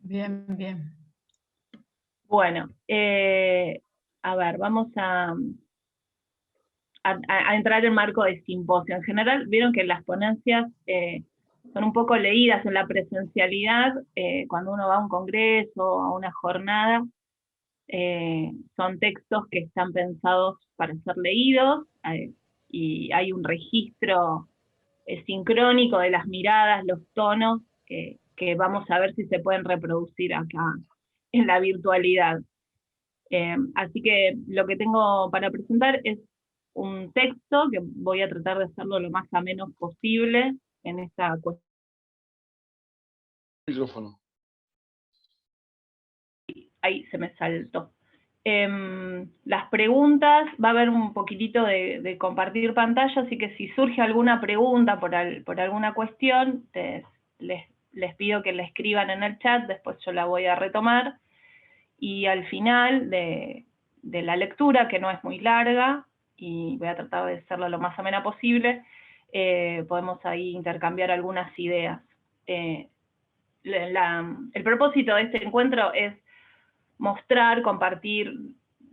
Bien, bien. Bueno, a ver, vamos a entrar en marco de simposio. En general, vieron que las ponencias son un poco leídas en la presencialidad, cuando uno va a un congreso, a una jornada, son textos que están pensados para ser leídos, y hay un registro sincrónico de las miradas, los tonos, que vamos a ver si se pueden reproducir acá en la virtualidad. Así que lo que tengo para presentar es un texto que voy a tratar de hacerlo lo más ameno posible en esta cuestión. Micrófono. Ahí se me saltó. Las preguntas, va a haber un poquitito de compartir pantalla, así que si surge alguna pregunta por alguna cuestión, les pido que la escriban en el chat, después yo la voy a retomar, y al final de la lectura, que no es muy larga, y voy a tratar de hacerlo lo más amena posible, podemos ahí intercambiar algunas ideas. El propósito de este encuentro es mostrar, compartir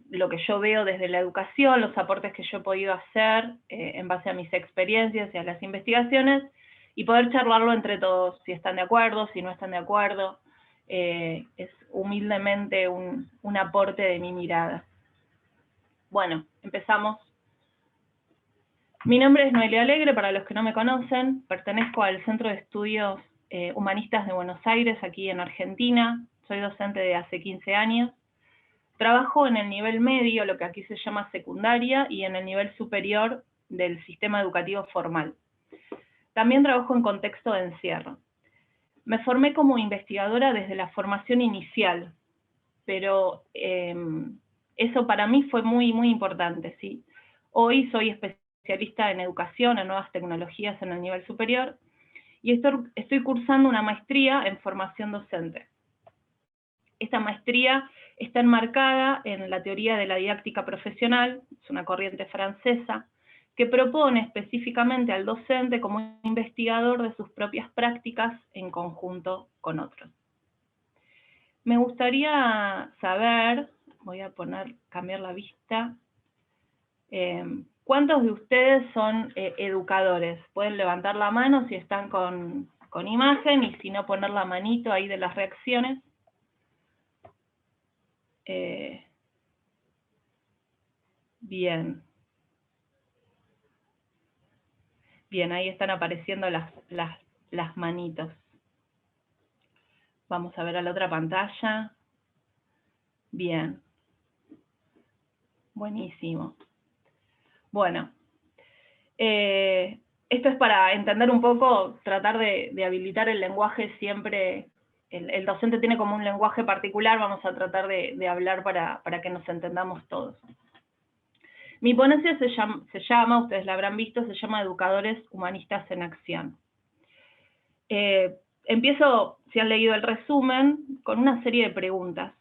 lo que yo veo desde la educación, los aportes que yo he podido hacer en base a mis experiencias y a las investigaciones, y poder charlarlo entre todos, si están de acuerdo, si no están de acuerdo. Es humildemente un aporte de mi mirada. Bueno, empezamos. Mi nombre es Noelia Alegre, para los que no me conocen, pertenezco al Centro de Estudios Humanistas de Buenos Aires, aquí en Argentina, soy docente de hace 15 años, trabajo en el nivel medio, lo que aquí se llama secundaria, y en el nivel superior del sistema educativo formal. También trabajo en contexto de encierro. Me formé como investigadora desde la formación inicial, pero eso para mí fue muy, muy importante, ¿sí? Hoy soy especialista en educación, en nuevas tecnologías en el nivel superior, y estoy cursando una maestría en formación docente. Esta maestría está enmarcada en la teoría de la didáctica profesional, es una corriente francesa, que propone específicamente al docente como investigador de sus propias prácticas en conjunto con otros. Me gustaría saber, voy a cambiar la vista, ¿cuántos de ustedes son educadores? Pueden levantar la mano si están con imagen, y si no, poner la manito ahí de las reacciones. Bien. Bien, ahí están apareciendo las manitos. Vamos a ver a la otra pantalla. Bien. Buenísimo. Bueno, esto es para entender un poco, tratar de habilitar el lenguaje siempre. El docente tiene como un lenguaje particular, vamos a tratar de hablar para que nos entendamos todos. Mi ponencia se llama, ustedes la habrán visto, se llama Educadores Humanistas en Acción. Empiezo, si han leído el resumen, con una serie de preguntas.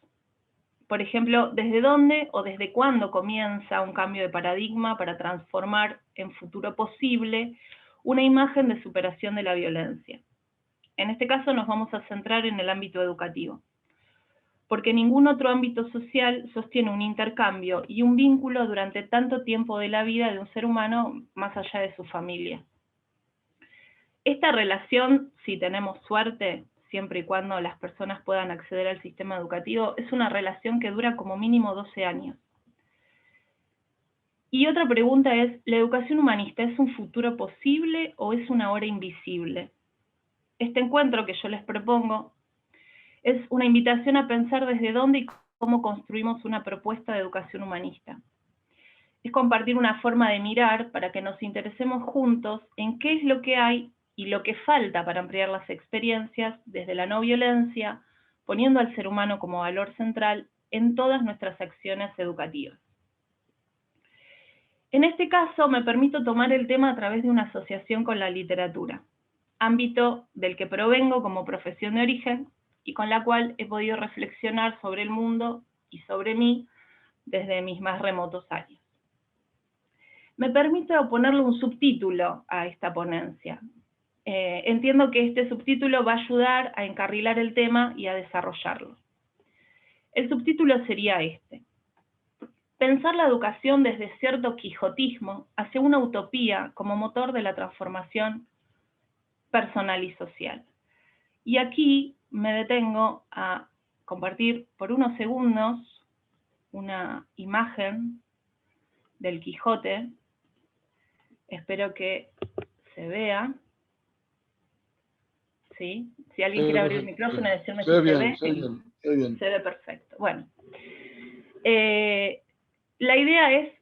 Por ejemplo, ¿desde dónde o desde cuándo comienza un cambio de paradigma para transformar en futuro posible una imagen de superación de la violencia? En este caso nos vamos a centrar en el ámbito educativo, porque ningún otro ámbito social sostiene un intercambio y un vínculo durante tanto tiempo de la vida de un ser humano más allá de su familia. Esta relación, si tenemos suerte, siempre y cuando las personas puedan acceder al sistema educativo, es una relación que dura como mínimo 12 años. Y otra pregunta es, ¿la educación humanista es un futuro posible o es una hora invisible? Este encuentro que yo les propongo es una invitación a pensar desde dónde y cómo construimos una propuesta de educación humanista. Es compartir una forma de mirar para que nos interesemos juntos en qué es lo que hay y lo que falta para ampliar las experiencias desde la no violencia, poniendo al ser humano como valor central en todas nuestras acciones educativas. En este caso, me permito tomar el tema a través de una asociación con la literatura, ámbito del que provengo como profesión de origen y con la cual he podido reflexionar sobre el mundo y sobre mí desde mis más remotos años. Me permito ponerle un subtítulo a esta ponencia. entiendo que este subtítulo va a ayudar a encarrilar el tema y a desarrollarlo. El subtítulo sería este: pensar la educación desde cierto quijotismo hacia una utopía como motor de la transformación personal y social. Y aquí me detengo a compartir por unos segundos una imagen del Quijote. Espero que se vea. ¿Sí? Si alguien quiere abrir el micrófono y decirme si se ve. Se ve bien. Se ve perfecto. Bueno. La idea es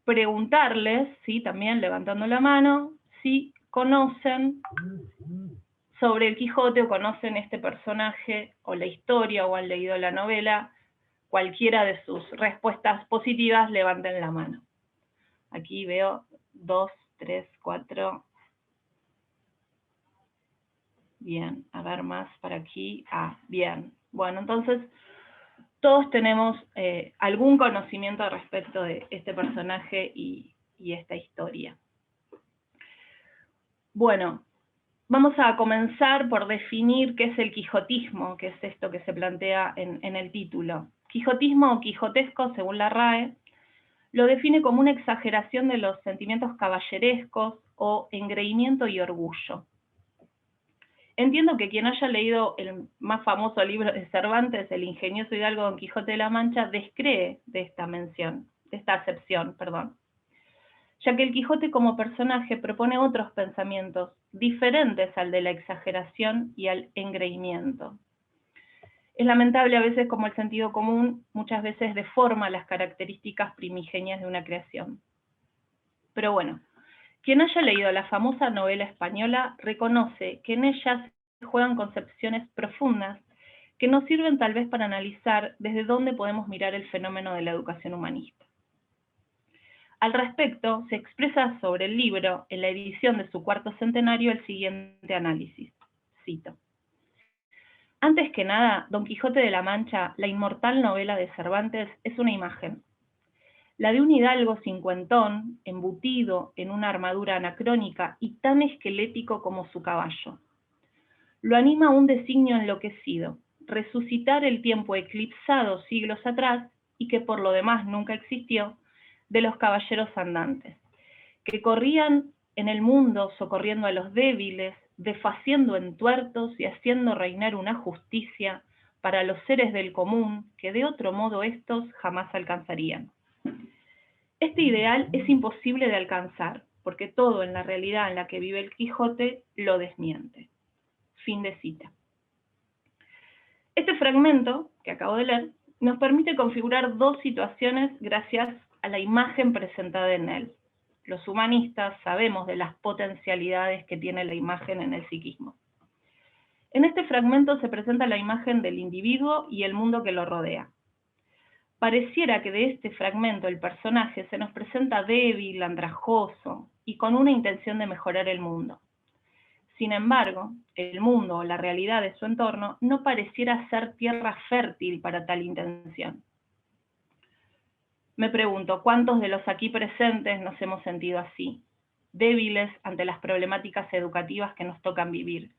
preguntarles, ¿sí? También levantando la mano, si conocen sobre el Quijote o conocen este personaje o la historia o han leído la novela. Cualquiera de sus respuestas positivas, levanten la mano. Aquí veo 2, 3, 4. Bien, a ver más para aquí. Bien. Bueno, entonces todos tenemos algún conocimiento respecto de este personaje y esta historia. Bueno, vamos a comenzar por definir qué es el quijotismo, que es esto que se plantea en el título. Quijotismo o quijotesco, según la RAE, lo define como una exageración de los sentimientos caballerescos o engreimiento y orgullo. Entiendo que quien haya leído el más famoso libro de Cervantes, El ingenioso hidalgo Don Quijote de la Mancha, descree de esta acepción, ya que el Quijote como personaje propone otros pensamientos diferentes al de la exageración y al engreimiento. Es lamentable a veces como el sentido común muchas veces deforma las características primigenias de una creación. Pero bueno, quien haya leído la famosa novela española reconoce que en ella se juegan concepciones profundas que nos sirven tal vez para analizar desde dónde podemos mirar el fenómeno de la educación humanista. Al respecto, se expresa sobre el libro, en la edición de su 4º centenario, el siguiente análisis. Cito: antes que nada, Don Quijote de la Mancha, la inmortal novela de Cervantes, es una imagen. La de un hidalgo cincuentón, embutido en una armadura anacrónica y tan esquelético como su caballo. Lo anima un designio enloquecido: resucitar el tiempo eclipsado siglos atrás, y que por lo demás nunca existió, de los caballeros andantes, que corrían en el mundo socorriendo a los débiles, desfaciendo entuertos y haciendo reinar una justicia para los seres del común que de otro modo estos jamás alcanzarían. Este ideal es imposible de alcanzar, porque todo en la realidad en la que vive el Quijote lo desmiente. Fin de cita. Este fragmento que acabo de leer nos permite configurar dos situaciones gracias a la imagen presentada en él. Los humanistas sabemos de las potencialidades que tiene la imagen en el psiquismo. En este fragmento se presenta la imagen del individuo y el mundo que lo rodea. Pareciera que de este fragmento el personaje se nos presenta débil, andrajoso y con una intención de mejorar el mundo. Sin embargo, el mundo o la realidad de su entorno no pareciera ser tierra fértil para tal intención. Me pregunto, ¿cuántos de los aquí presentes nos hemos sentido así, débiles ante las problemáticas educativas que nos tocan vivir,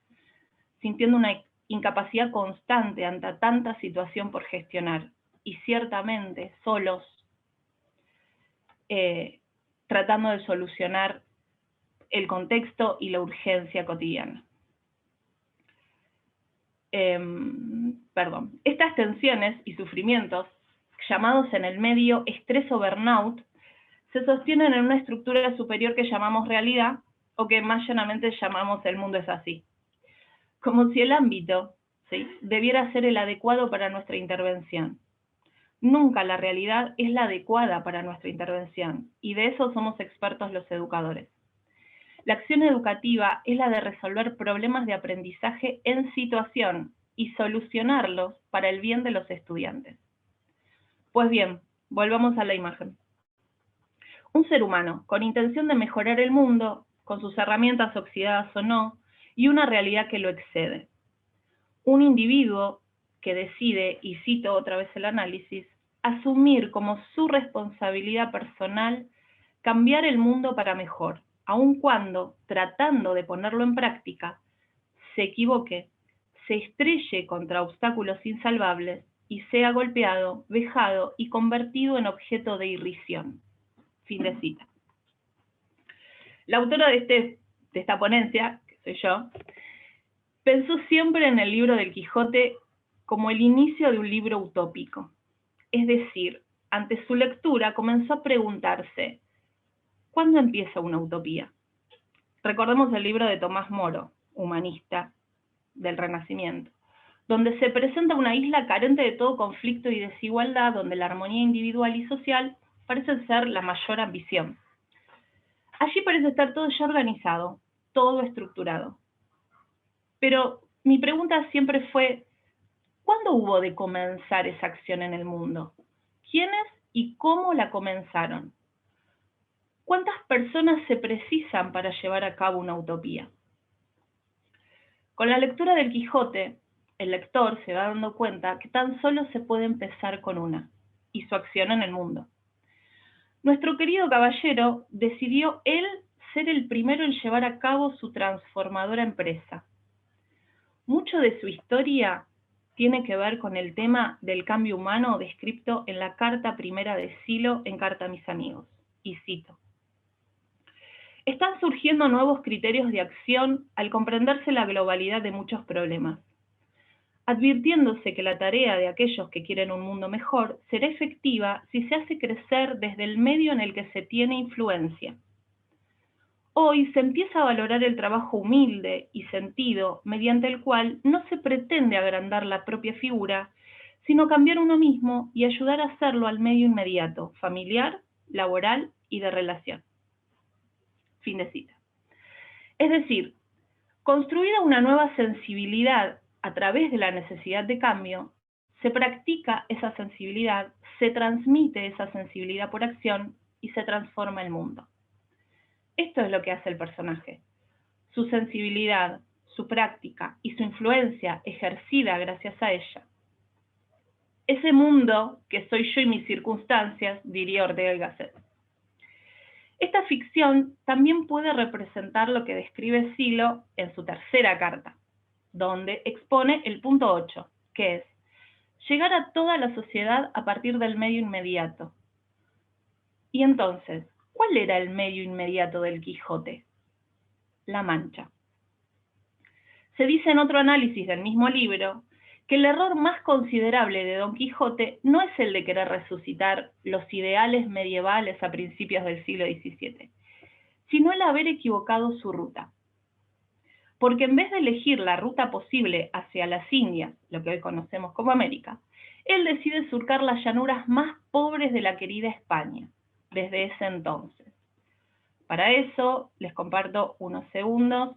sintiendo una incapacidad constante ante tanta situación por gestionar, y ciertamente solos, tratando de solucionar el contexto y la urgencia cotidiana? Estas tensiones y sufrimientos, llamados en el medio estrés o burnout, se sostienen en una estructura superior que llamamos realidad, o que más llanamente llamamos el mundo es así. Como si el ámbito, ¿sí?, debiera ser el adecuado para nuestra intervención. Nunca la realidad es la adecuada para nuestra intervención, y de eso somos expertos los educadores. La acción educativa es la de resolver problemas de aprendizaje en situación y solucionarlos para el bien de los estudiantes. Pues bien, volvamos a la imagen. Un ser humano con intención de mejorar el mundo, con sus herramientas oxidadas o no, y una realidad que lo excede. Un individuo que decide, y cito otra vez el análisis, asumir como su responsabilidad personal cambiar el mundo para mejor, aun cuando, tratando de ponerlo en práctica, se equivoque, se estrelle contra obstáculos insalvables y sea golpeado, vejado y convertido en objeto de irrisión. Fin de cita. La autora de esta ponencia, que soy yo, pensó siempre en el libro del Quijote como el inicio de un libro utópico. Es decir, ante su lectura comenzó a preguntarse, ¿cuándo empieza una utopía? Recordemos el libro de Tomás Moro, humanista del Renacimiento, donde se presenta una isla carente de todo conflicto y desigualdad, donde la armonía individual y social parecen ser la mayor ambición. Allí parece estar todo ya organizado, todo estructurado. Pero mi pregunta siempre fue, ¿cuándo hubo de comenzar esa acción en el mundo? ¿Quiénes y cómo la comenzaron? ¿Cuántas personas se precisan para llevar a cabo una utopía? Con la lectura del Quijote, el lector se va dando cuenta que tan solo se puede empezar con una, y su acción en el mundo. Nuestro querido caballero decidió él ser el primero en llevar a cabo su transformadora empresa. Mucho de su historia tiene que ver con el tema del cambio humano descrito en la carta primera de Silo en Carta a mis amigos, y cito: están surgiendo nuevos criterios de acción al comprenderse la globalidad de muchos problemas, advirtiéndose que la tarea de aquellos que quieren un mundo mejor será efectiva si se hace crecer desde el medio en el que se tiene influencia. Hoy se empieza a valorar el trabajo humilde y sentido mediante el cual no se pretende agrandar la propia figura, sino cambiar uno mismo y ayudar a hacerlo al medio inmediato, familiar, laboral y de relación. Fin de cita. Es decir, construida una nueva sensibilidad a través de la necesidad de cambio, se practica esa sensibilidad, se transmite esa sensibilidad por acción y se transforma el mundo. Esto es lo que hace el personaje. Su sensibilidad, su práctica y su influencia ejercida gracias a ella. Ese mundo que soy yo y mis circunstancias, diría Ortega y Gasset. Esta ficción también puede representar lo que describe Silo en su tercera carta, donde expone el punto 8, que es llegar a toda la sociedad a partir del medio inmediato. Y entonces, ¿cuál era el medio inmediato del Quijote? La Mancha. Se dice en otro análisis del mismo libro que el error más considerable de Don Quijote no es el de querer resucitar los ideales medievales a principios del siglo XVII, sino el haber equivocado su ruta. Porque en vez de elegir la ruta posible hacia las Indias, lo que hoy conocemos como América, él decide surcar las llanuras más pobres de la querida España, desde ese entonces. Para eso, les comparto unos segundos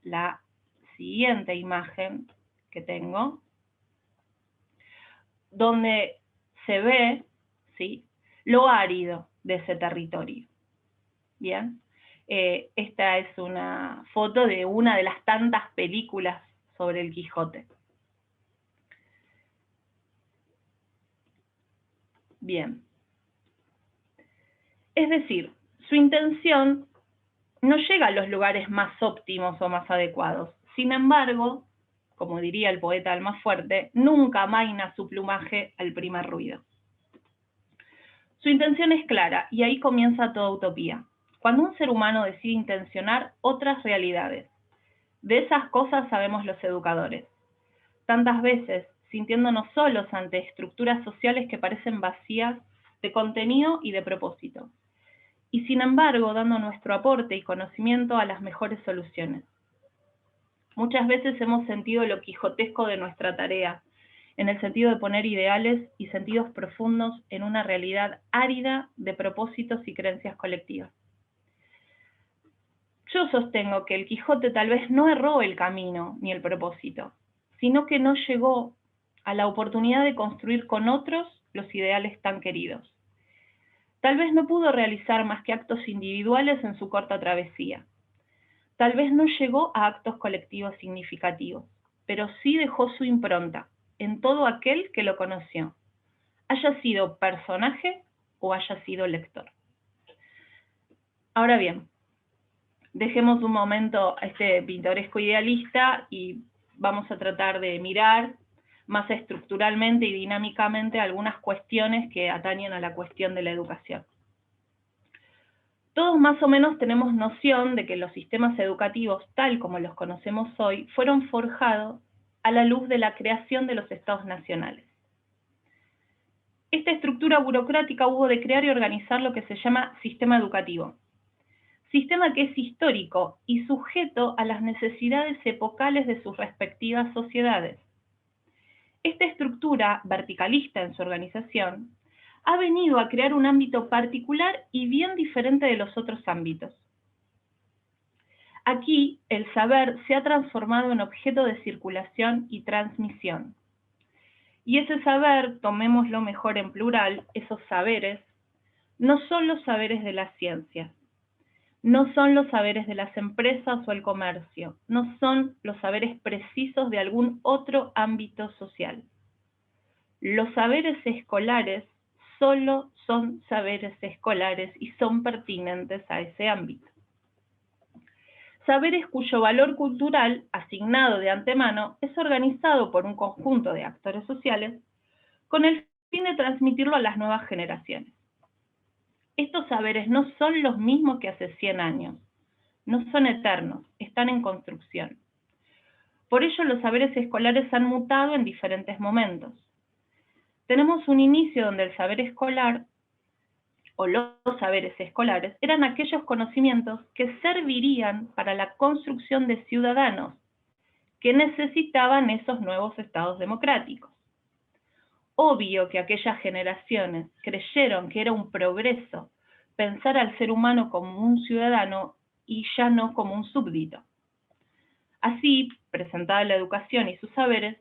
la siguiente imagen que tengo, donde se ve, ¿sí?, lo árido de ese territorio. Bien, esta es una foto de una de las tantas películas sobre el Quijote. Bien. Es decir, su intención no llega a los lugares más óptimos o más adecuados. Sin embargo, como diría el poeta Almafuerte, nunca amaina su plumaje al primer ruido. Su intención es clara y ahí comienza toda utopía. Cuando un ser humano decide intencionar otras realidades. De esas cosas sabemos los educadores. Tantas veces sintiéndonos solos ante estructuras sociales que parecen vacías de contenido y de propósito. Y sin embargo dando nuestro aporte y conocimiento a las mejores soluciones. Muchas veces hemos sentido lo quijotesco de nuestra tarea, en el sentido de poner ideales y sentidos profundos en una realidad árida de propósitos y creencias colectivas. Yo sostengo que el Quijote tal vez no erró el camino ni el propósito, sino que no llegó a la oportunidad de construir con otros los ideales tan queridos. Tal vez no pudo realizar más que actos individuales en su corta travesía. Tal vez no llegó a actos colectivos significativos, pero sí dejó su impronta en todo aquel que lo conoció, haya sido personaje o haya sido lector. Ahora bien, dejemos un momento a este pintoresco idealista y vamos a tratar de mirar más estructuralmente y dinámicamente algunas cuestiones que atañen a la cuestión de la educación. Todos más o menos tenemos noción de que los sistemas educativos, tal como los conocemos hoy, fueron forjados a la luz de la creación de los estados nacionales. Esta estructura burocrática hubo de crear y organizar lo que se llama sistema educativo. Sistema que es histórico y sujeto a las necesidades epocales de sus respectivas sociedades. Esta estructura verticalista en su organización ha venido a crear un ámbito particular y bien diferente de los otros ámbitos. Aquí, el saber se ha transformado en objeto de circulación y transmisión. Y ese saber, tomémoslo mejor en plural, esos saberes, no son los saberes de la ciencia, no son los saberes de las empresas o el comercio, no son los saberes precisos de algún otro ámbito social. Los saberes escolares solo son saberes escolares y son pertinentes a ese ámbito. Saberes cuyo valor cultural, asignado de antemano, es organizado por un conjunto de actores sociales con el fin de transmitirlo a las nuevas generaciones. Estos saberes no son los mismos que hace 100 años, no son eternos, están en construcción. Por ello, los saberes escolares han mutado en diferentes momentos. Tenemos un inicio donde el saber escolar, o los saberes escolares, eran aquellos conocimientos que servirían para la construcción de ciudadanos que necesitaban esos nuevos estados democráticos. Obvio que aquellas generaciones creyeron que era un progreso pensar al ser humano como un ciudadano y ya no como un súbdito. Así, presentada la educación y sus saberes,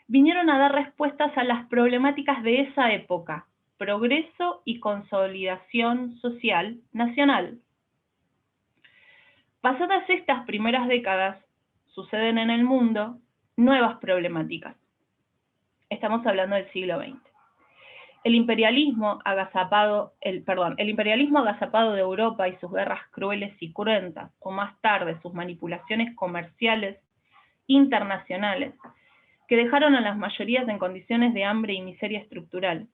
vinieron a dar respuestas a las problemáticas de esa época, progreso y consolidación social nacional. Pasadas estas primeras décadas, suceden en el mundo nuevas problemáticas. Estamos hablando del siglo XX. El imperialismo agazapado de Europa y sus guerras crueles y cruentas, o más tarde sus manipulaciones comerciales internacionales, que dejaron a las mayorías en condiciones de hambre y miseria estructural.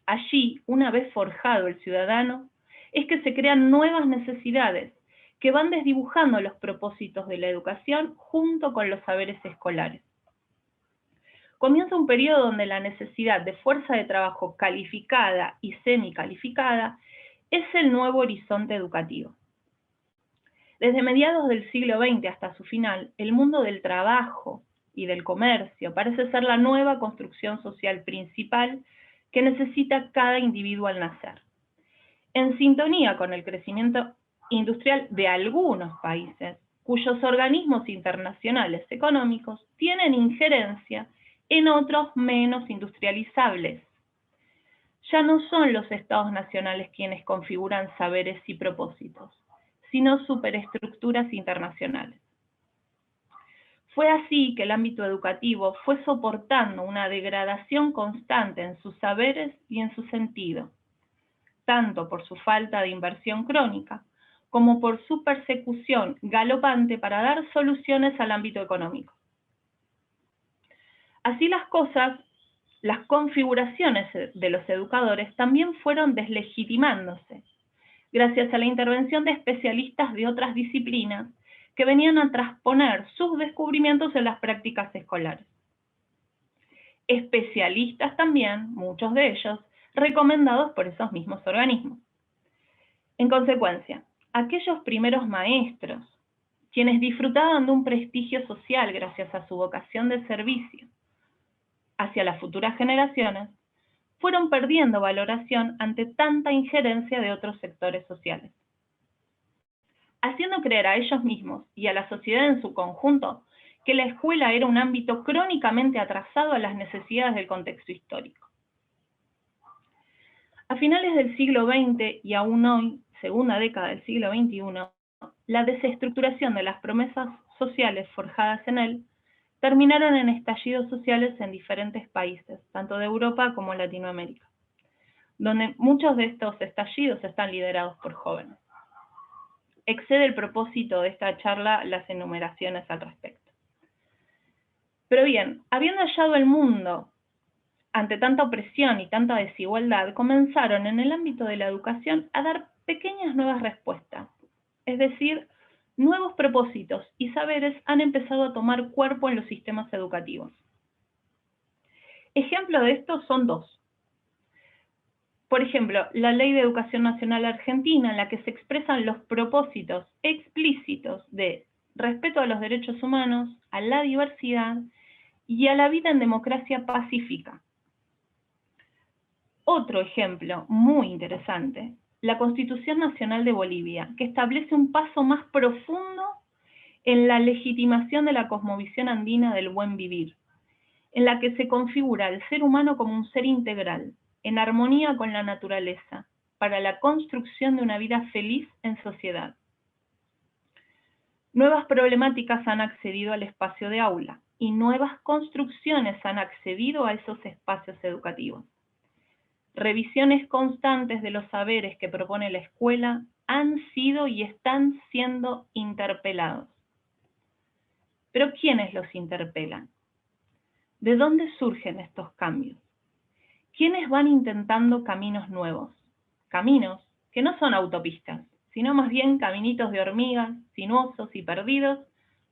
Allí, una vez forjado el ciudadano, es que se crean nuevas necesidades que van desdibujando los propósitos de la educación junto con los saberes escolares. Comienza un periodo donde la necesidad de fuerza de trabajo calificada y semicalificada es el nuevo horizonte educativo. Desde mediados del siglo XX hasta su final, el mundo del trabajo y del comercio parece ser la nueva construcción social principal que necesita cada individuo al nacer. En sintonía con el crecimiento industrial de algunos países, cuyos organismos internacionales económicos tienen injerencia en otros menos industrializables. Ya no son los estados nacionales quienes configuran saberes y propósitos, sino superestructuras internacionales. Fue así que el ámbito educativo fue soportando una degradación constante en sus saberes y en su sentido, tanto por su falta de inversión crónica, como por su persecución galopante para dar soluciones al ámbito económico. Así las cosas, las configuraciones de los educadores también fueron deslegitimándose, gracias a la intervención de especialistas de otras disciplinas que venían a transponer sus descubrimientos en las prácticas escolares. Especialistas también, muchos de ellos, recomendados por esos mismos organismos. En consecuencia, aquellos primeros maestros, quienes disfrutaban de un prestigio social gracias a su vocación de servicio hacia las futuras generaciones, fueron perdiendo valoración ante tanta injerencia de otros sectores sociales, haciendo creer a ellos mismos y a la sociedad en su conjunto que la escuela era un ámbito crónicamente atrasado a las necesidades del contexto histórico. A finales del siglo XX y aún hoy, segunda década del siglo XXI, la desestructuración de las promesas sociales forjadas en él terminaron en estallidos sociales en diferentes países, tanto de Europa como excede el propósito de esta charla las enumeraciones al respecto. Pero bien, habiendo hallado el mundo ante tanta opresión y tanta desigualdad, comenzaron en el ámbito de la educación a dar pequeñas nuevas respuestas, es decir, nuevos propósitos y saberes han empezado a tomar cuerpo en los sistemas educativos. Ejemplos de estos son dos. Por ejemplo, la Ley de Educación Nacional Argentina, en la que se expresan los propósitos explícitos de respeto a los derechos humanos, a la diversidad y a la vida en democracia pacífica. Otro ejemplo muy interesante, la Constitución Nacional de Bolivia, que establece un paso más profundo en la legitimación de la cosmovisión andina del buen vivir, en la que se configura al ser humano como un ser integral, en armonía con la naturaleza, para la construcción de una vida feliz en sociedad. Nuevas problemáticas han accedido al espacio de aula y nuevas construcciones han accedido a esos espacios educativos. Revisiones constantes de los saberes que propone la escuela han sido y están siendo interpelados. Pero ¿quiénes los interpelan? ¿De dónde surgen estos cambios? ¿Quiénes van intentando caminos nuevos? Caminos que no son autopistas, sino más bien caminitos de hormigas, sinuosos y perdidos,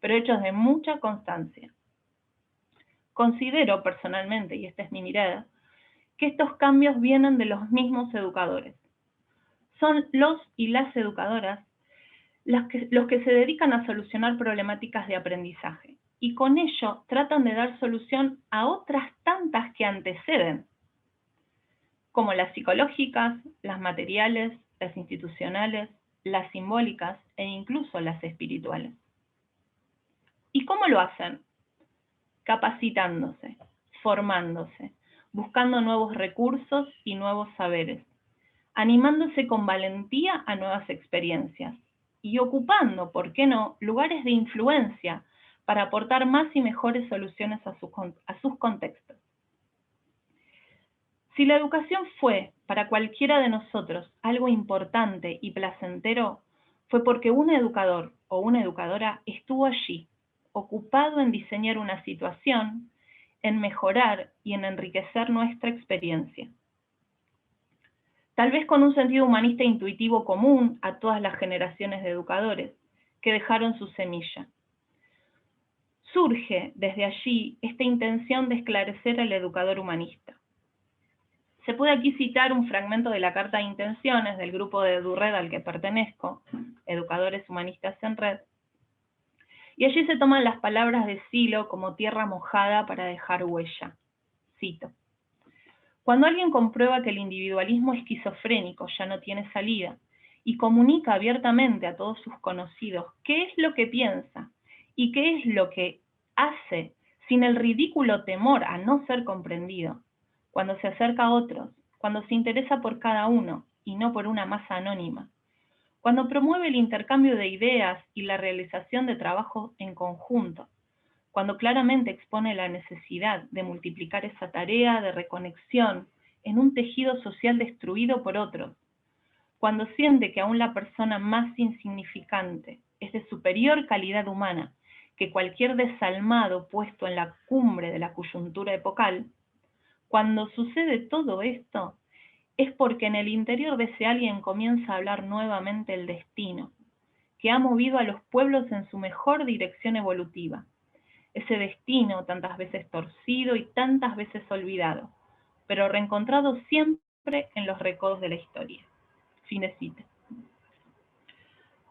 pero hechos de mucha constancia. Considero personalmente, y esta es mi mirada, que estos cambios vienen de los mismos educadores. Son los y las educadoras los que se dedican a solucionar problemáticas de aprendizaje y con ello tratan de dar solución a otras tantas que anteceden, como las psicológicas, las materiales, las institucionales, las simbólicas e incluso las espirituales. ¿Y cómo lo hacen? Capacitándose, formándose, buscando nuevos recursos y nuevos saberes, animándose con valentía a nuevas experiencias y ocupando, ¿por qué no?, lugares de influencia para aportar más y mejores soluciones a sus contextos. Si la educación fue, para cualquiera de nosotros, algo importante y placentero, fue porque un educador o una educadora estuvo allí, ocupado en diseñar una situación, en mejorar y en enriquecer nuestra experiencia. Tal vez con un sentido humanista intuitivo común a todas las generaciones de educadores que dejaron su semilla. Surge desde allí esta intención de esclarecer al educador humanista. Se puede aquí citar un fragmento de la Carta de Intenciones del grupo de EduRed al que pertenezco, Educadores Humanistas en Red, y allí se toman las palabras de Silo como tierra mojada para dejar huella. Cito: cuando alguien comprueba que el individualismo esquizofrénico ya no tiene salida y comunica abiertamente a todos sus conocidos qué es lo que piensa y qué es lo que hace sin el ridículo temor a no ser comprendido, cuando se acerca a otros, cuando se interesa por cada uno y no por una masa anónima, cuando promueve el intercambio de ideas y la realización de trabajo en conjunto, cuando claramente expone la necesidad de multiplicar esa tarea de reconexión en un tejido social destruido por otros, cuando siente que aún la persona más insignificante es de superior calidad humana que cualquier desalmado puesto en la cumbre de la coyuntura epocal, cuando sucede todo esto, es porque en el interior de ese alguien comienza a hablar nuevamente el destino, que ha movido a los pueblos en su mejor dirección evolutiva. Ese destino tantas veces torcido y tantas veces olvidado, pero reencontrado siempre en los recodos de la historia. Fin de cita.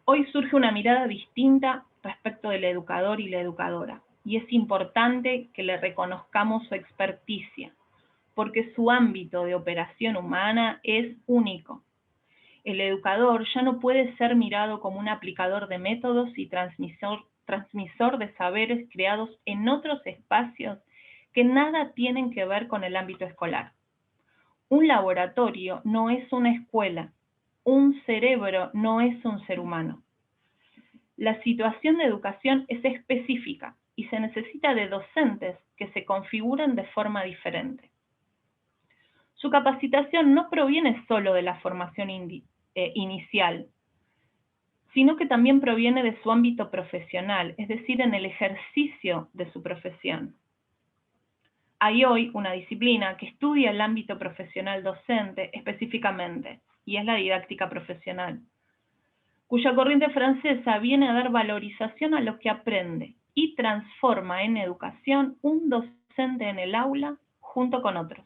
Hoy surge una mirada distinta respecto del educador y la educadora, y es importante que le reconozcamos su experticia, porque su ámbito de operación humana es único. El educador ya no puede ser mirado como un aplicador de métodos y transmisor de saberes creados en otros espacios que nada tienen que ver con el ámbito escolar. Un laboratorio no es una escuela, un cerebro no es un ser humano. La situación de educación es específica y se necesita de docentes que se configuren de forma diferente. Su capacitación no proviene solo de la formación inicial, sino que también proviene de su ámbito profesional, es decir, en el ejercicio de su profesión. Hay hoy una disciplina que estudia el ámbito profesional docente específicamente, y es la didáctica profesional, cuya corriente francesa viene a dar valorización a lo que aprende y transforma en educación un docente en el aula junto con otros.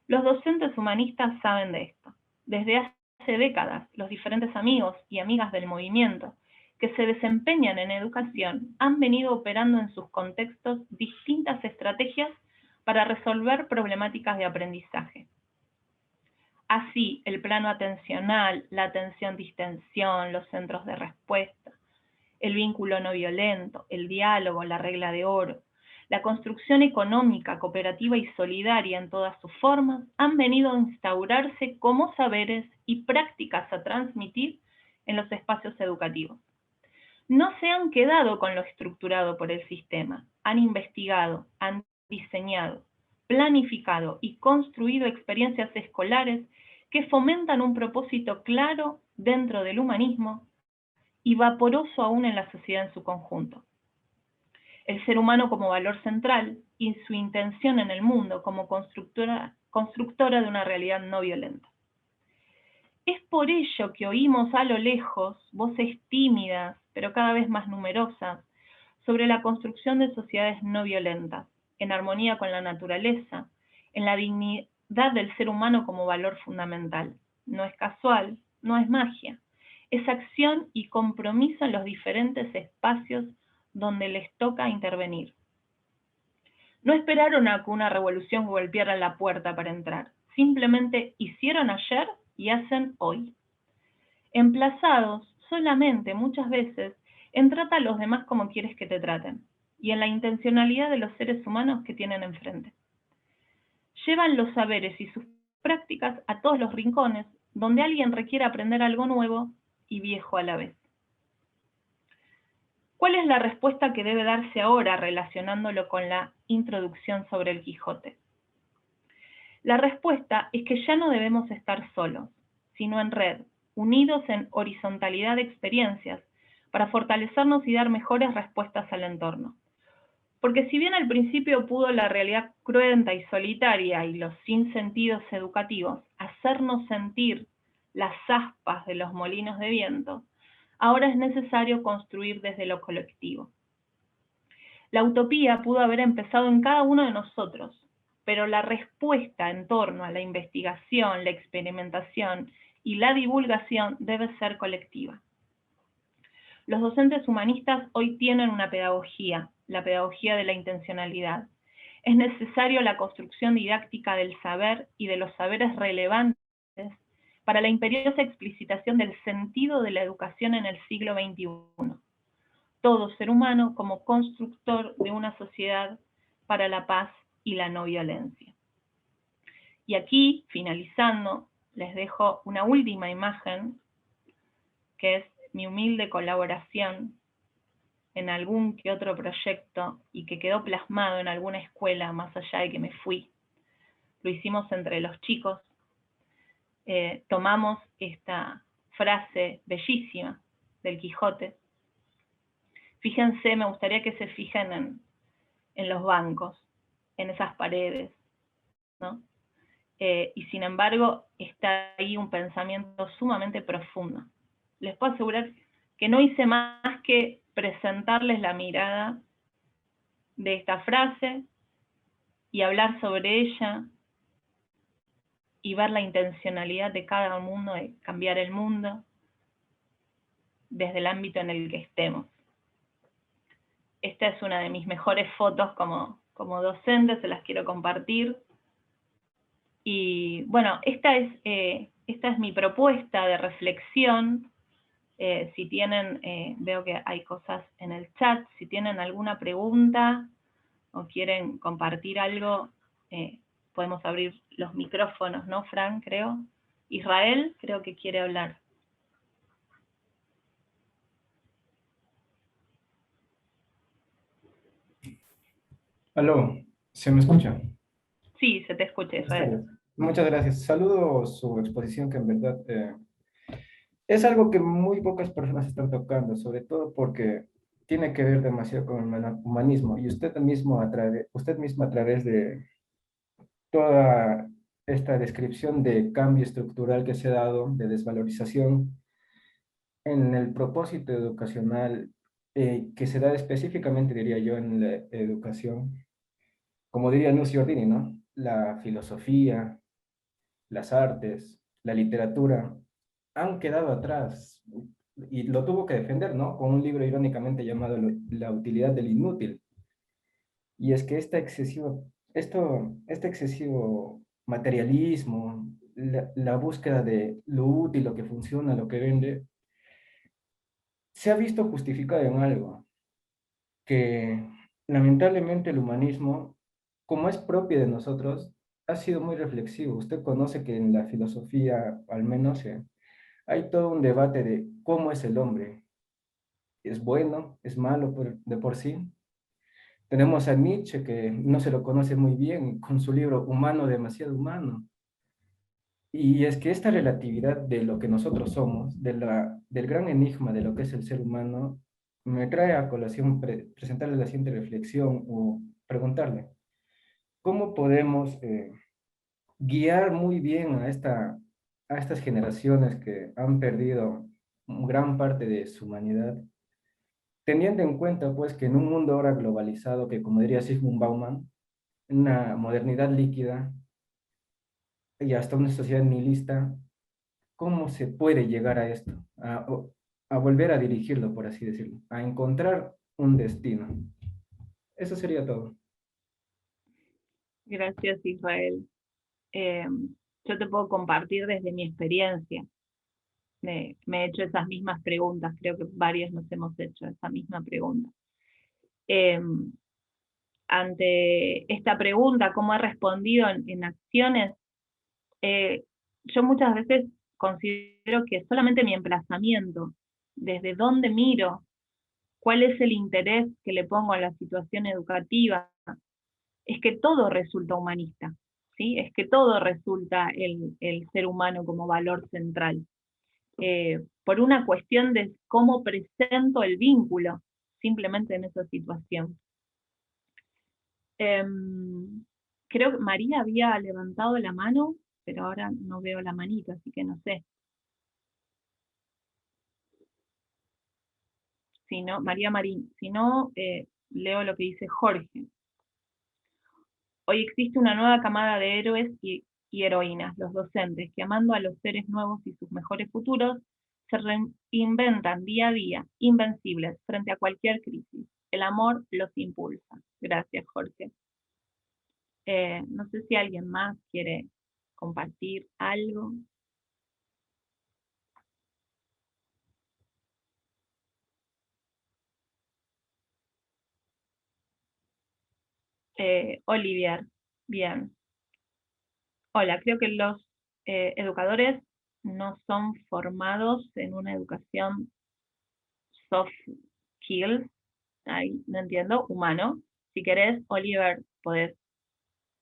Los docentes humanistas saben de esto. Desde hace décadas, los diferentes amigos y amigas del movimiento que se desempeñan en educación han venido operando en sus contextos distintas estrategias para resolver problemáticas de aprendizaje. Así, el plano atencional, la atención-distensión, los centros de respuesta, el vínculo no violento, el diálogo, la regla de oro, la construcción económica, cooperativa y solidaria en todas sus formas han venido a instaurarse como saberes y prácticas a transmitir en los espacios educativos. No se han quedado con lo estructurado por el sistema, han investigado, han diseñado, planificado y construido experiencias escolares que fomentan un propósito claro dentro del humanismo y vaporoso aún en la sociedad en su conjunto. El ser humano como valor central y su intención en el mundo como constructora de una realidad no violenta. Es por ello que oímos a lo lejos voces tímidas, pero cada vez más numerosas, sobre la construcción de sociedades no violentas, en armonía con la naturaleza, en la dignidad del ser humano como valor fundamental. No es casual, no es magia, es acción y compromiso en los diferentes espacios donde les toca intervenir. No esperaron a que una revolución golpeara la puerta para entrar, simplemente hicieron ayer y hacen hoy. Emplazados solamente muchas veces en trata a los demás como quieres que te traten, y en la intencionalidad de los seres humanos que tienen enfrente. Llevan los saberes y sus prácticas a todos los rincones donde alguien requiere aprender algo nuevo y viejo a la vez. ¿Cuál es la respuesta que debe darse ahora relacionándolo con la introducción sobre el Quijote? La respuesta es que ya no debemos estar solos, sino en red, unidos en horizontalidad de experiencias, para fortalecernos y dar mejores respuestas al entorno. Porque si bien al principio pudo la realidad cruenta y solitaria y los sinsentidos educativos hacernos sentir las aspas de los molinos de viento, ahora es necesario construir desde lo colectivo. La utopía pudo haber empezado en cada uno de nosotros, pero la respuesta en torno a la investigación, la experimentación y la divulgación debe ser colectiva. Los docentes humanistas hoy tienen una pedagogía, la pedagogía de la intencionalidad. Es necesario la construcción didáctica del saber y de los saberes relevantes para la imperiosa explicitación del sentido de la educación en el siglo XXI. Todo ser humano como constructor de una sociedad para la paz y la no violencia. Y aquí, finalizando, les dejo una última imagen, que es mi humilde colaboración en algún que otro proyecto y que quedó plasmado en alguna escuela más allá de que me fui. Lo hicimos entre los chicos. Tomamos esta frase bellísima del Quijote. Fíjense, me gustaría que se fijen en los bancos, en esas paredes, ¿no? Y sin embargo está ahí un pensamiento sumamente profundo. Les puedo asegurar que no hice más que presentarles la mirada de esta frase y hablar sobre ella y ver la intencionalidad de cada uno de cambiar el mundo desde el ámbito en el que estemos. Esta es una de mis mejores fotos como docente, se las quiero compartir. Y bueno, esta es mi propuesta de reflexión. Si tienen, veo que hay cosas en el chat, si tienen alguna pregunta o quieren compartir algo, podemos abrir los micrófonos, ¿no, Fran? Creo. Israel, creo que quiere hablar. Aló, ¿se me escucha? Sí, se te escucha, Israel. Muchas gracias. Saludo su exposición que en verdad Es algo que muy pocas personas están tocando, sobre todo porque tiene que ver demasiado con el humanismo y usted mismo a través de toda esta descripción de cambio estructural que se ha dado, de desvalorización en el propósito educacional que se da específicamente, diría yo, en la educación, como diría Lucio Ordini, ¿no? La filosofía, las artes, la literatura han quedado atrás y lo tuvo que defender, ¿no? Con un libro irónicamente llamado La utilidad del inútil. Y es que este excesivo materialismo, la búsqueda de lo útil, lo que funciona, lo que vende, se ha visto justificado en algo que lamentablemente el humanismo, como es propio de nosotros, ha sido muy reflexivo. Usted conoce que en la filosofía, al menos, hay todo un debate de cómo es el hombre. ¿Es bueno? ¿Es malo de por sí? Tenemos a Nietzsche, que no se lo conoce muy bien, con su libro Humano, demasiado humano. Y es que esta relatividad de lo que nosotros somos, del gran enigma de lo que es el ser humano, me trae a colación presentarle la siguiente reflexión o preguntarle, ¿cómo podemos guiar muy bien a estas generaciones que han perdido gran parte de su humanidad, teniendo en cuenta pues que en un mundo ahora globalizado, que como diría Sigmund Bauman, una modernidad líquida y hasta una sociedad nihilista, ¿cómo se puede llegar a esto? A volver a dirigirlo, por así decirlo, a encontrar un destino. Eso sería todo. Gracias, Israel. Eh, yo te puedo compartir desde mi experiencia. Me he hecho esas mismas preguntas, creo que varios nos hemos hecho esa misma pregunta. Eh, ante esta pregunta, ¿cómo he respondido en acciones? Yo muchas veces considero que solamente mi emplazamiento, desde dónde miro, cuál es el interés que le pongo a la situación educativa, es que todo resulta humanista, ¿sí? Es que todo resulta el ser humano como valor central. Por una cuestión de cómo presento el vínculo, simplemente en esa situación. Creo que María había levantado la mano, pero ahora no veo la manita, así que no sé. Si no, María Marín, si no, leo lo que dice Jorge. Hoy existe una nueva camada de héroes y heroínas, los docentes, que amando a los seres nuevos y sus mejores futuros, se reinventan día a día, invencibles frente a cualquier crisis. El amor los impulsa. Gracias, Jorge. No sé si alguien más quiere compartir algo. Olivier, bien. Hola, creo que los educadores no son formados en una educación soft skills, ahí no entiendo, humano. Si querés, Oliver, podés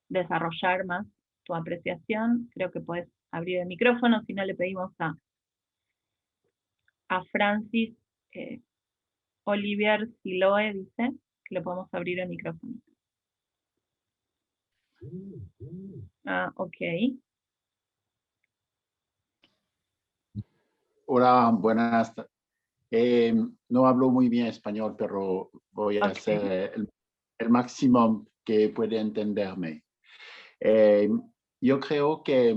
desarrollar más tu apreciación. Creo que podés abrir el micrófono, si no le pedimos a Francis, eh, Olivier Siloe dice que le podemos abrir el micrófono. Ah, ok. Hola, buenas. No hablo muy bien español, pero voy a Okay. hacer el máximo que puede entenderme. Eh, yo creo que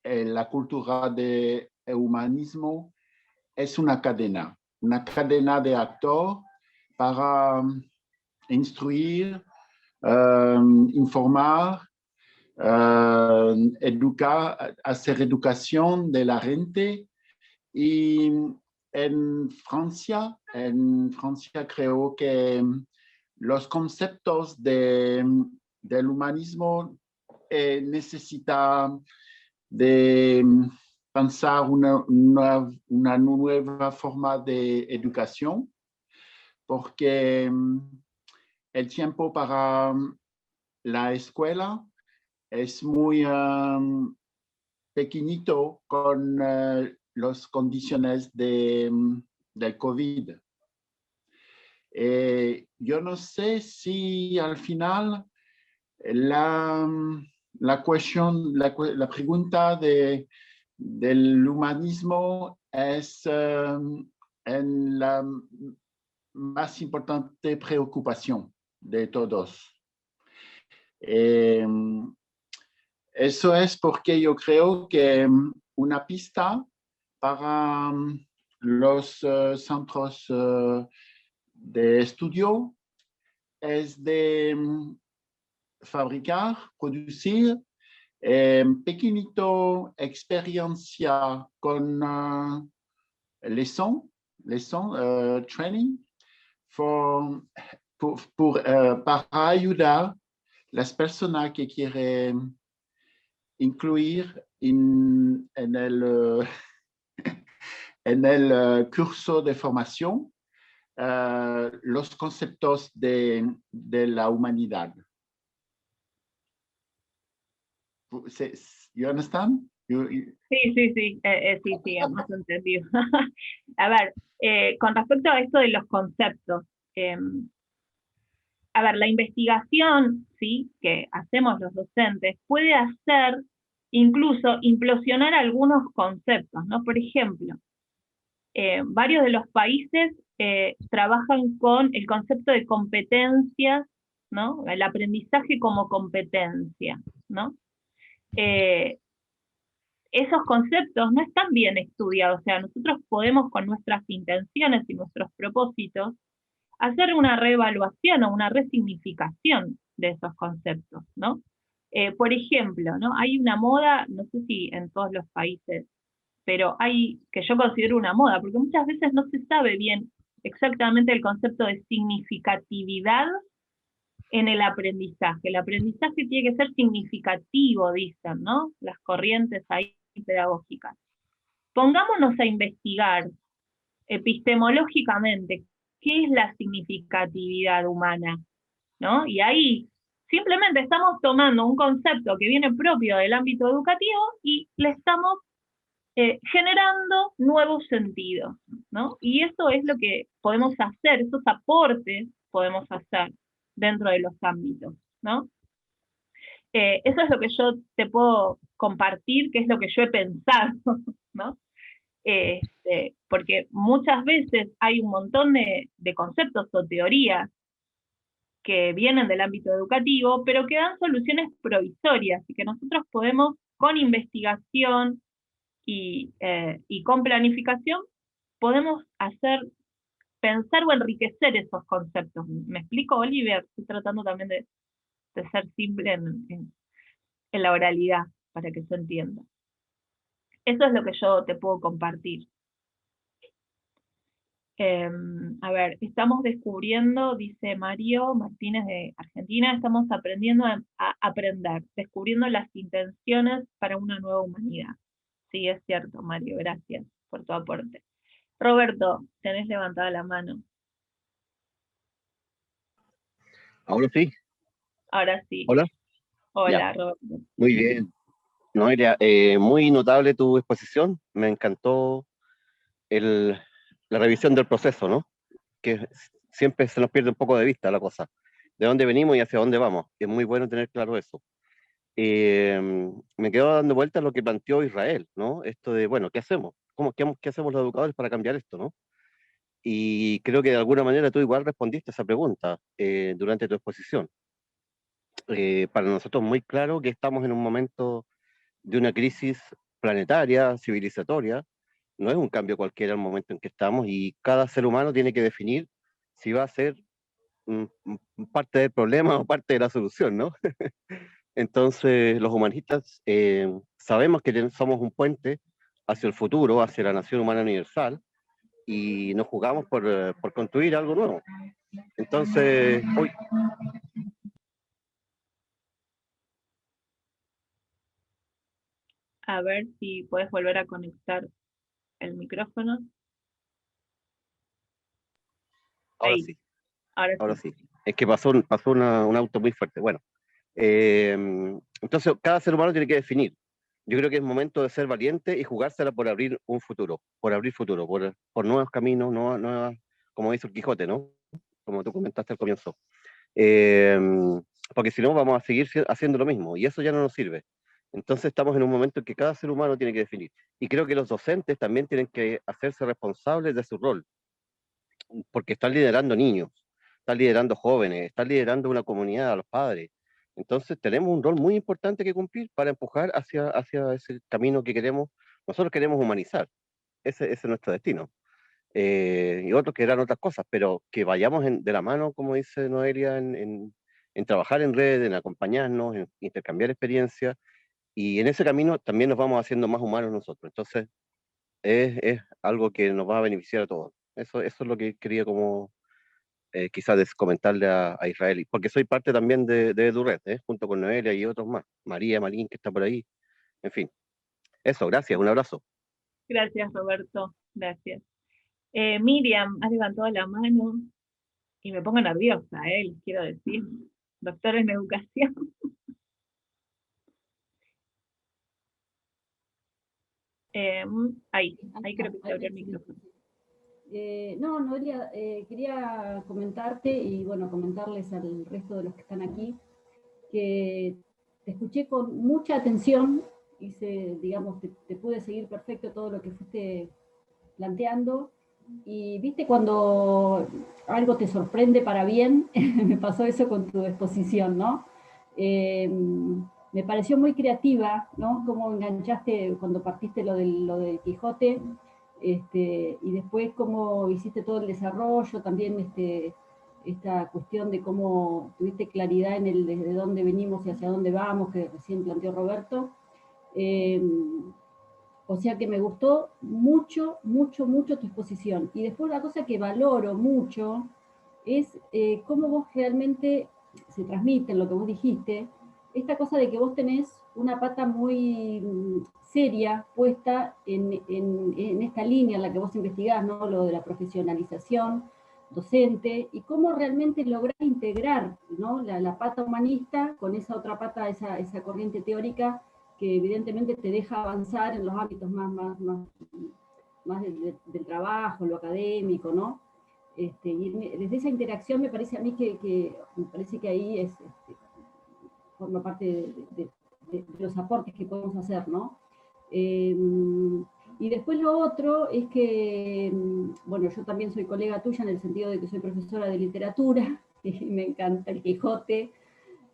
la cultura del humanismo es una cadena de actores para instruir, informar, educar, hacer educación de la gente. Y en Francia creo que los conceptos del humanismo necesitan de pensar una nueva forma de educación, porque el tiempo para la escuela es muy pequeñito con las condiciones del COVID. Yo no sé si al final la cuestión, la pregunta del humanismo es en la más importante preocupación de todos. Eso es porque yo creo que una pista para los centros de estudio es de fabricar, producir pequeñito experiencia con lesson training para ayudar las personas que quieren incluir en el curso de formación los conceptos de la humanidad. You understand? Sí, hemos entendido. A ver, con respecto a esto de los conceptos, a ver, la investigación, ¿sí?, que hacemos los docentes puede hacer incluso implosionar algunos conceptos, ¿no? Por ejemplo, varios de los países trabajan con el concepto de competencias, ¿no? El aprendizaje como competencia, ¿no? Esos conceptos no están bien estudiados, o sea, nosotros podemos con nuestras intenciones y nuestros propósitos hacer una reevaluación o una resignificación de esos conceptos, ¿no? Por ejemplo, ¿no? Hay una moda, no sé si en todos los países, pero hay, que yo considero una moda, porque muchas veces no se sabe bien exactamente el concepto de significatividad en el aprendizaje. El aprendizaje tiene que ser significativo, dicen, ¿no? Las corrientes ahí pedagógicas. Pongámonos a investigar epistemológicamente qué es la significatividad humana, ¿no? Y ahí simplemente estamos tomando un concepto que viene propio del ámbito educativo y le estamos generando nuevos sentidos, ¿no? Y eso es lo que podemos hacer, esos aportes podemos hacer dentro de los ámbitos, ¿no? Eso es lo que yo te puedo compartir, que es lo que yo he pensado, ¿no? Porque muchas veces hay un montón de conceptos o teorías que vienen del ámbito educativo, pero que dan soluciones provisorias y que nosotros podemos, con investigación y con planificación, podemos pensar o enriquecer esos conceptos. ¿Me explico, Oliver? Estoy tratando también de ser simple en la oralidad, para que se entienda. Eso es lo que yo te puedo compartir. A ver, estamos descubriendo, dice Mario Martínez de Argentina, estamos aprendiendo a aprender, descubriendo las intenciones para una nueva humanidad. Sí, es cierto, Mario, gracias por tu aporte. Roberto, tenés levantada la mano. Ahora sí. Ahora sí. Hola. Hola, Ya. Roberto. Muy bien. Noelia, muy notable tu exposición. Me encantó la revisión del proceso, ¿no? Que siempre se nos pierde un poco de vista la cosa. De dónde venimos y hacia dónde vamos. Es muy bueno tener claro eso. Me quedo dando vuelta a lo que planteó Israel, ¿no? Esto de, bueno, ¿qué hacemos? ¿Qué hacemos los educadores para cambiar esto, no? Y creo que de alguna manera tú igual respondiste a esa pregunta durante tu exposición. Para nosotros muy claro que estamos en un momento de una crisis planetaria, civilizatoria. No es un cambio cualquiera el momento en que estamos y cada ser humano tiene que definir si va a ser parte del problema o parte de la solución, ¿no? Entonces, los humanistas sabemos que somos un puente hacia el futuro, hacia la nación humana universal, y nos jugamos por construir algo nuevo. Entonces, hoy... A ver si puedes volver a conectar el micrófono. Ahora Ahí. sí. Ahora sí. Es que pasó un auto muy fuerte. Bueno, entonces cada ser humano tiene que definir yo creo que es momento de ser valiente y jugársela por abrir un futuro, por nuevos caminos, nuevas, como dice el Quijote, ¿no? Como tú comentaste al comienzo. Eh, Porque si no vamos a seguir haciendo lo mismo y eso ya no nos sirve. Entonces estamos en un momento en que cada ser humano tiene que definir. Y creo que los docentes también tienen que hacerse responsables de su rol, porque están liderando niños, están liderando jóvenes, están liderando una comunidad, a los padres. Entonces tenemos un rol muy importante que cumplir para empujar hacia ese camino que queremos. Nosotros queremos humanizar, ese es nuestro destino. Y otros que eran otras cosas, pero que vayamos de la mano, como dice Noelia, en trabajar en red, en acompañarnos, en intercambiar experiencias, y en ese camino también nos vamos haciendo más humanos nosotros. Entonces, es algo que nos va a beneficiar a todos. Eso es lo que quería como quizás comentarle a Israel, porque soy parte también de EduRed, junto con Noelia y otros más, María Marín, que está por ahí, en fin. Eso, gracias, un abrazo. Gracias, Roberto. Gracias. Miriam, has levantado la mano y me pongo nerviosa, les quiero decir. Doctora en educación. Ahí creo que se abrió el micrófono. No, Noelia, quería comentarte y bueno, comentarles al resto de los que están aquí que te escuché con mucha atención, digamos, te pude seguir perfecto todo lo que fuiste planteando, y viste cuando algo te sorprende para bien, me pasó eso con tu exposición, ¿no? Me pareció muy creativa, ¿no? Cómo enganchaste cuando partiste lo del Quijote, y después cómo hiciste todo el desarrollo, también esta cuestión de cómo tuviste claridad en el desde dónde venimos y hacia dónde vamos, que recién planteó Roberto. O sea que me gustó mucho, mucho, mucho tu exposición. Y después la cosa que valoro mucho es cómo vos realmente se transmite en lo que vos dijiste, esta cosa de que vos tenés una pata muy seria puesta en esta línea en la que vos investigás, ¿no? Lo de la profesionalización docente, y cómo realmente lograr integrar, ¿no? la pata humanista con esa otra pata, esa corriente teórica que evidentemente te deja avanzar en los ámbitos más del trabajo, lo académico, ¿no? Y desde esa interacción me parece a mí me parece que ahí forma parte de los aportes que podemos hacer, ¿no? Y después lo otro es que, bueno, yo también soy colega tuya en el sentido de que soy profesora de literatura, y me encanta el Quijote,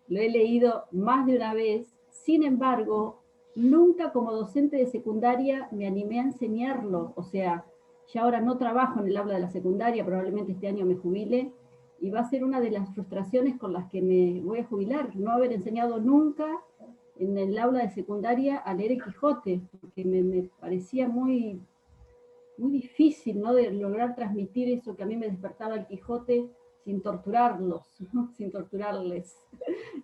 lo he leído más de una vez, sin embargo, nunca como docente de secundaria me animé a enseñarlo, o sea, ya ahora no trabajo en el aula de la secundaria, probablemente este año me jubile, y va a ser una de las frustraciones con las que me voy a jubilar, no haber enseñado nunca en el aula de secundaria a leer el Quijote, porque me parecía muy, muy difícil, ¿no? De lograr transmitir eso que a mí me despertaba el Quijote sin torturarlos, ¿no? Sin torturarles.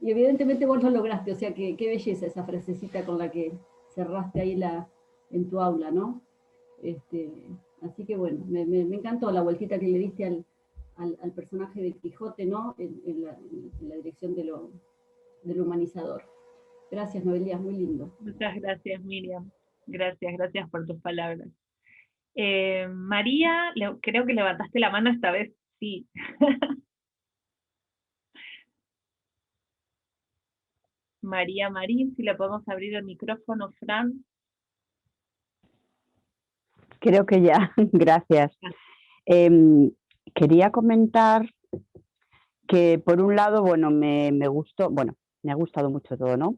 Y evidentemente vos lo lograste, o sea, qué belleza esa frasecita con la que cerraste ahí en tu aula, ¿no? Así que bueno, me encantó la vueltita que le diste al personaje del Quijote, ¿no? En la dirección de lo humanizador. Gracias, Noelia, muy lindo. Muchas gracias, Miriam. Gracias por tus palabras. María, creo que levantaste la mano esta vez, sí. María Marín, si le podemos abrir el micrófono, Fran. Creo que ya, gracias. Quería comentar que por un lado, bueno, me gustó, bueno, me ha gustado mucho todo, ¿no?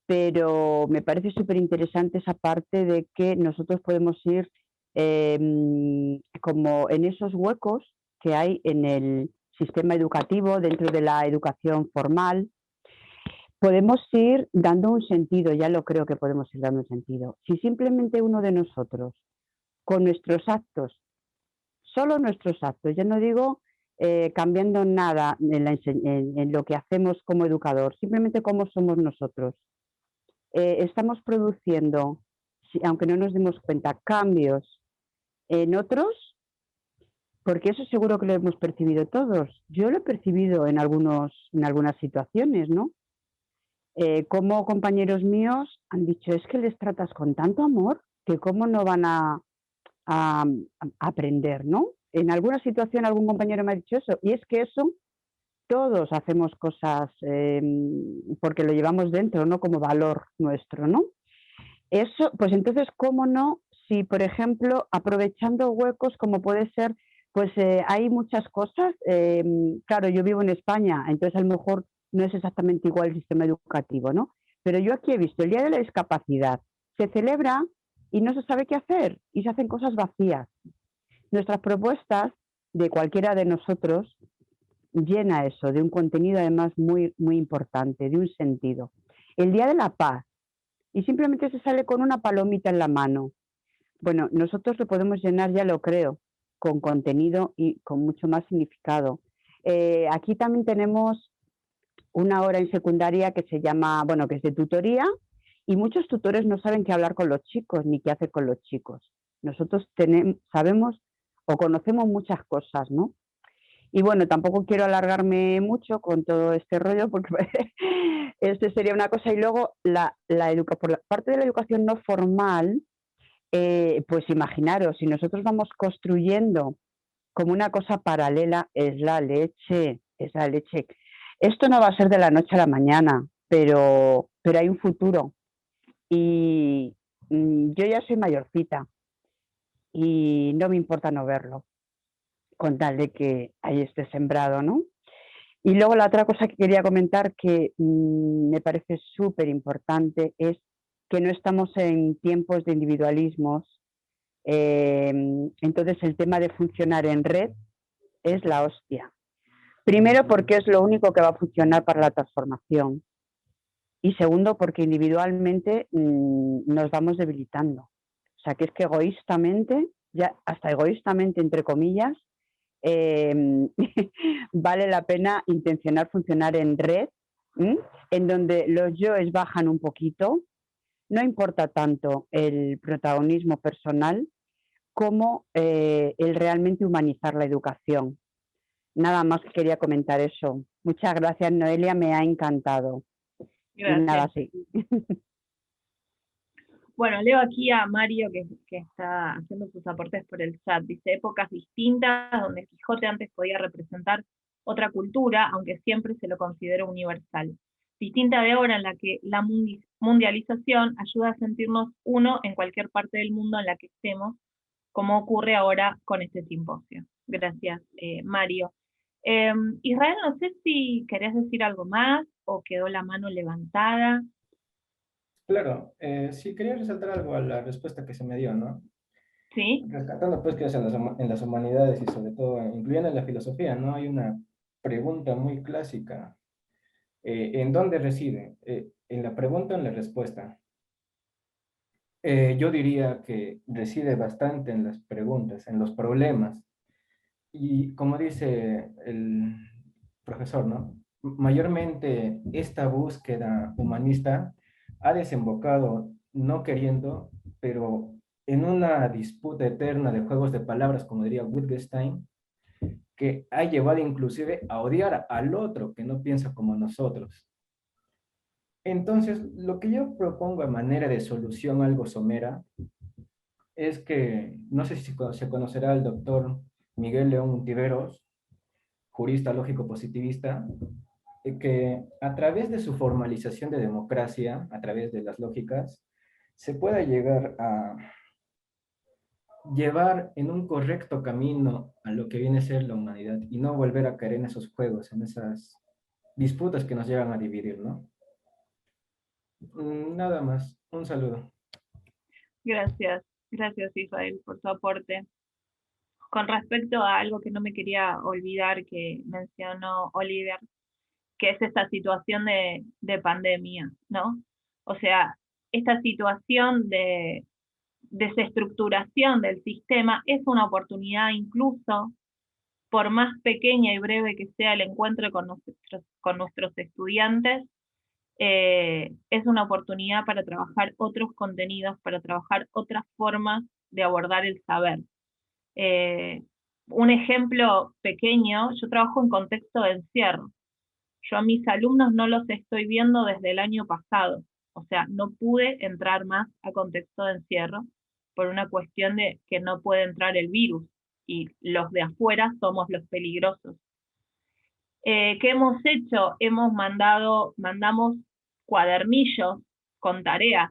Pero me parece súper interesante esa parte de que nosotros podemos ir como en esos huecos que hay en el sistema educativo, dentro de la educación formal, podemos ir dando un sentido, ya lo creo que podemos ir dando un sentido. Si simplemente uno de nosotros, con nuestros actos, solo nuestros actos, yo no digo cambiando nada en lo que hacemos como educador, simplemente cómo somos nosotros, estamos produciendo, aunque no nos demos cuenta, cambios en otros, porque eso seguro que lo hemos percibido todos. Yo lo he percibido en algunas situaciones, ¿no? como compañeros míos han dicho, es que les tratas con tanto amor que cómo no van a aprender, ¿no? En alguna situación algún compañero me ha dicho eso, y es que eso todos hacemos cosas porque lo llevamos dentro, ¿no? Como valor nuestro, ¿no? Eso, pues entonces, ¿cómo no? Si, por ejemplo, aprovechando huecos como puede ser, pues hay muchas cosas, claro, yo vivo en España, entonces a lo mejor no es exactamente igual el sistema educativo, ¿no? Pero yo aquí he visto el Día de la Discapacidad, se celebra y no se sabe qué hacer, y se hacen cosas vacías. Nuestras propuestas de cualquiera de nosotros llena eso, de un contenido además muy, muy importante, de un sentido. El Día de la Paz, y simplemente se sale con una palomita en la mano. Bueno, nosotros lo podemos llenar, ya lo creo, con contenido y con mucho más significado. Aquí también tenemos una hora en secundaria que se llama, bueno, que es de tutoría, y muchos tutores no saben qué hablar con los chicos ni qué hacer con los chicos. Nosotros sabemos o conocemos muchas cosas, ¿no? Y bueno, tampoco quiero alargarme mucho con todo este rollo porque este sería una cosa. Y luego, por la parte de la educación no formal, pues imaginaros, si nosotros vamos construyendo como una cosa paralela, es la leche, es la leche. Esto no va a ser de la noche a la mañana, pero hay un futuro. Y yo ya soy mayorcita y no me importa no verlo, con tal de que ahí esté sembrado, ¿no? Y luego la otra cosa que quería comentar que me parece súper importante es que no estamos en tiempos de individualismos. Entonces el tema de funcionar en red es la hostia. Primero porque es lo único que va a funcionar para la transformación. Y segundo porque individualmente nos vamos debilitando. O sea que es que egoístamente, ya hasta egoístamente entre comillas, vale la pena intencionar funcionar en red, en donde los yoes bajan un poquito, no importa tanto el protagonismo personal como el realmente humanizar la educación. Nada más que quería comentar eso. Muchas gracias, Noelia, me ha encantado. Gracias. Y nada, sí. Bueno, leo aquí a Mario que está haciendo sus aportes por el chat. Dice, épocas distintas donde Quijote antes podía representar otra cultura, aunque siempre se lo consideró universal. Distinta de ahora en la que la mundialización ayuda a sentirnos uno en cualquier parte del mundo en la que estemos, como ocurre ahora con este simposio. Gracias, Mario. Israel, no sé si querés decir algo más o quedó la mano levantada. Claro, sí quería resaltar algo a la respuesta que se me dio, ¿no? Sí. Rescatando pues que es en las humanidades y sobre todo incluyendo en la filosofía, ¿no? Hay una pregunta muy clásica. ¿En dónde reside? ¿En la pregunta o en la respuesta? Yo diría que reside bastante en las preguntas, en los problemas. Y como dice el profesor, ¿no? Mayormente esta búsqueda humanista ha desembocado, no queriendo, pero en una disputa eterna de juegos de palabras, como diría Wittgenstein, que ha llevado inclusive a odiar al otro que no piensa como nosotros. Entonces, lo que yo propongo a manera de solución algo somera es que, no sé si se conocerá al doctor Miguel León Untiveros, jurista lógico positivista, que a través de su formalización de democracia, a través de las lógicas, se pueda llegar a llevar en un correcto camino a lo que viene a ser la humanidad y no volver a caer en esos juegos, en esas disputas que nos llevan a dividir, ¿no? Nada más. Un saludo. Gracias, gracias Israel por tu aporte. Con respecto a algo que no me quería olvidar que mencionó Oliver, que es esta situación de pandemia, ¿no? O sea, esta situación de desestructuración del sistema es una oportunidad incluso, por más pequeña y breve que sea el encuentro con nuestros estudiantes, es una oportunidad para trabajar otros contenidos, para trabajar otras formas de abordar el saber. Un ejemplo pequeño, yo trabajo en contexto de encierro. Yo a mis alumnos no los estoy viendo desde el año pasado, o sea, no pude entrar más a contexto de encierro por una cuestión de que no puede entrar el virus, y los de afuera somos los peligrosos. ¿Qué hemos hecho? Mandamos cuadernillos con tareas,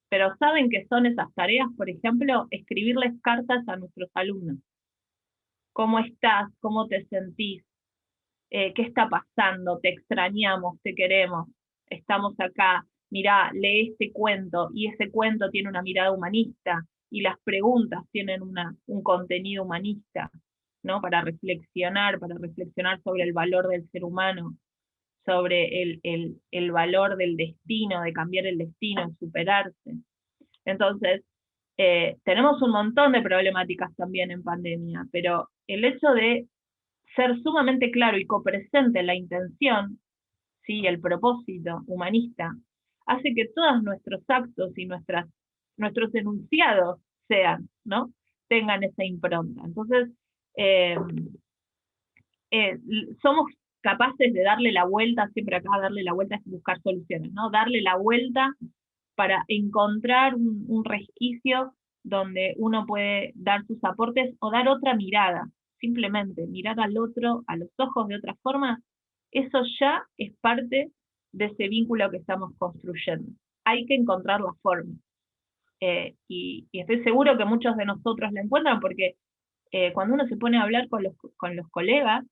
pero ¿saben qué son esas tareas? Por ejemplo, escribirles cartas a nuestros alumnos. ¿Cómo estás? ¿Cómo te sentís? ¿Qué está pasando? Te extrañamos, te queremos, estamos acá, mirá, lee este cuento, y ese cuento tiene una mirada humanista, y las preguntas tienen un contenido humanista, ¿no? Para reflexionar sobre el valor del ser humano, sobre el valor del destino, de cambiar el destino, de superarse. Entonces, tenemos un montón de problemáticas también en pandemia, pero el hecho de ser sumamente claro y copresente en la intención, ¿sí? El propósito humanista, hace que todos nuestros actos y nuestros enunciados sean, ¿no? Tengan esa impronta. Entonces, somos capaces de darle la vuelta, siempre acá darle la vuelta es buscar soluciones, ¿no? Darle la vuelta para encontrar un resquicio donde uno puede dar sus aportes o dar otra mirada, simplemente mirar al otro a los ojos de otra forma, eso ya es parte de ese vínculo que estamos construyendo. Hay que encontrar la forma. Y estoy seguro que muchos de nosotros la encuentran, porque cuando uno se pone a hablar con los colegas,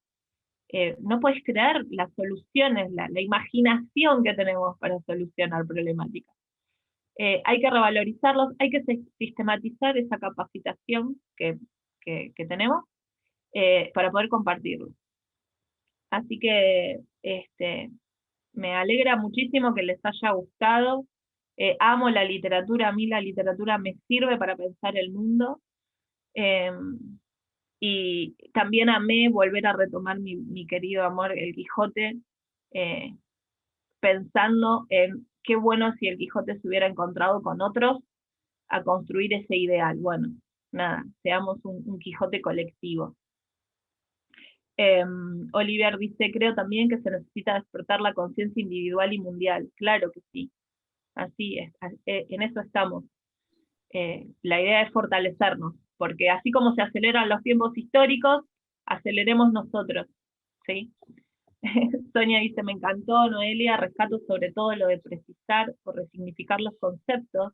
no puedes creer las soluciones, la imaginación que tenemos para solucionar problemáticas. Hay que revalorizarlos, hay que sistematizar esa capacitación que tenemos para poder compartirlo. Así que me alegra muchísimo que les haya gustado. Amo la literatura, a mí la literatura me sirve para pensar el mundo. Y también amé volver a retomar mi querido amor, el Quijote, pensando en qué bueno si el Quijote se hubiera encontrado con otros a construir ese ideal. Bueno, nada, seamos un Quijote colectivo. Oliver dice, creo también que se necesita despertar la conciencia individual y mundial. Claro que sí, así es, en eso estamos. La idea es fortalecernos, porque así como se aceleran los tiempos históricos, aceleremos nosotros, ¿sí? Sonia dice, me encantó, Noelia, rescato sobre todo lo de precisar o resignificar los conceptos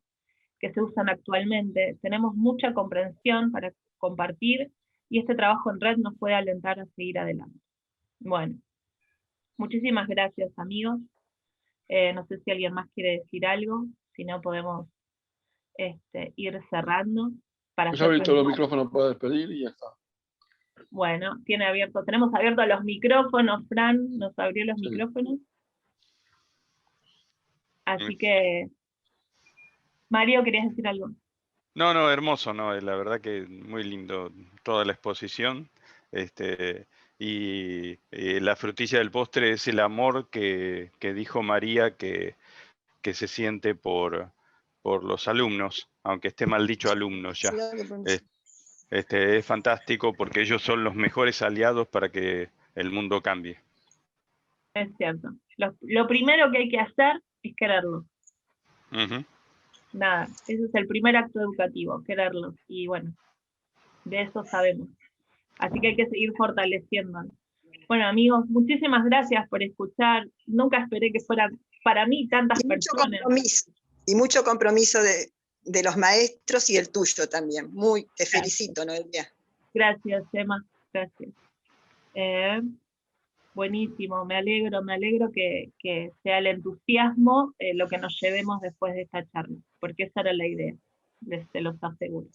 que se usan actualmente. Tenemos mucha comprensión para compartir, y este trabajo en red nos puede alentar a seguir adelante. Bueno, muchísimas gracias, amigos. No sé si alguien más quiere decir algo, si no podemos ir cerrando. Pues abierto los micrófonos para despedir y ya está. Bueno, tenemos abiertos los micrófonos, Fran nos abrió los micrófonos. Así que, Mario, ¿querías decir algo? No, hermoso, no, la verdad que muy lindo toda la exposición. Y la frutilla del postre es el amor que dijo María que se siente por los alumnos, aunque esté mal dicho alumnos ya. Es fantástico porque ellos son los mejores aliados para que el mundo cambie. Es cierto. Lo primero que hay que hacer es quererlo. Nada, ese es el primer acto educativo, quererlo. Y bueno, de eso sabemos. Así que hay que seguir fortaleciéndolo. Bueno, amigos, muchísimas gracias por escuchar. Nunca esperé que fueran para mí tantas personas. Mucho compromiso de los maestros y el tuyo también. Te felicito, Noelia. Gracias, Emma. Gracias. Buenísimo, me alegro que sea el entusiasmo lo que nos llevemos después de esta charla, porque esa era la idea, se los aseguro.